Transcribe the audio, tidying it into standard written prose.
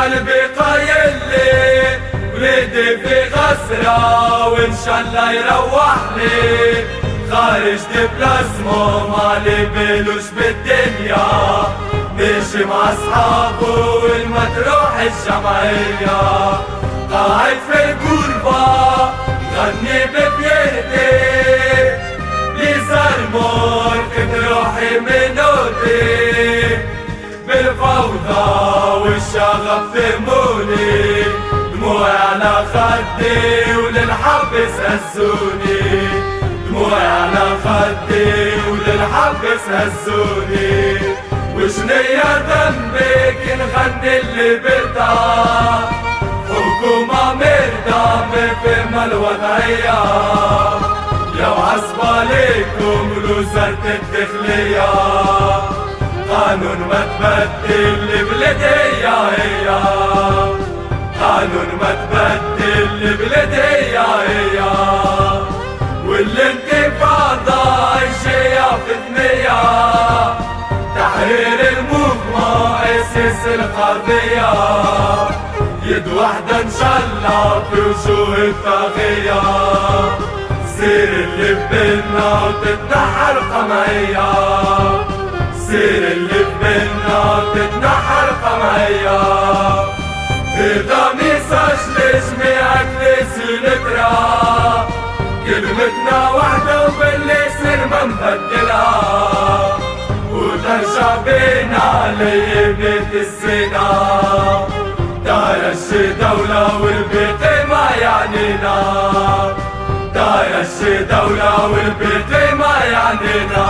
قلبي قايل لي وليدي في غسرة وإن شاء الله يروح لي. خارج دبلازمو مالي بلوش بالدنيا، ماشي مع أصحابه والمطروح الجمعية. قاعد في الغربة غني بفيرتي لزرمور كنت روحي منوتي. بالفوضى والشغف ثموني، دموعي على خدي وللحبس هزوني. دموعي على خدي وللحبس هزوني. وشنيا ذنبك نغني اللي برتاح، حكومة مردامة في الوضعية. يا وعصب عليكم وزارة الداخلية، قانون ما تبدل البلدية هي. قانون ما تبدل البلدية هي. والانتفاضة جاية في ثنية، تحرير الموفمون أساس القضية. يد واحدة إن شاء الله في وجوه الطاغية. سير اللي بينا وتتنحى القمعية. سير اللي بينا وتتنحى القمعية. هذا ميساج لجميع السنترا، كلمتنا واحدة وباللي سر ما نبدلها. وترجع بينا ليبة الزنا، داير الشي دولة والبيت ما يعنينا. داير الشي دولة والبيت ما يعنينا.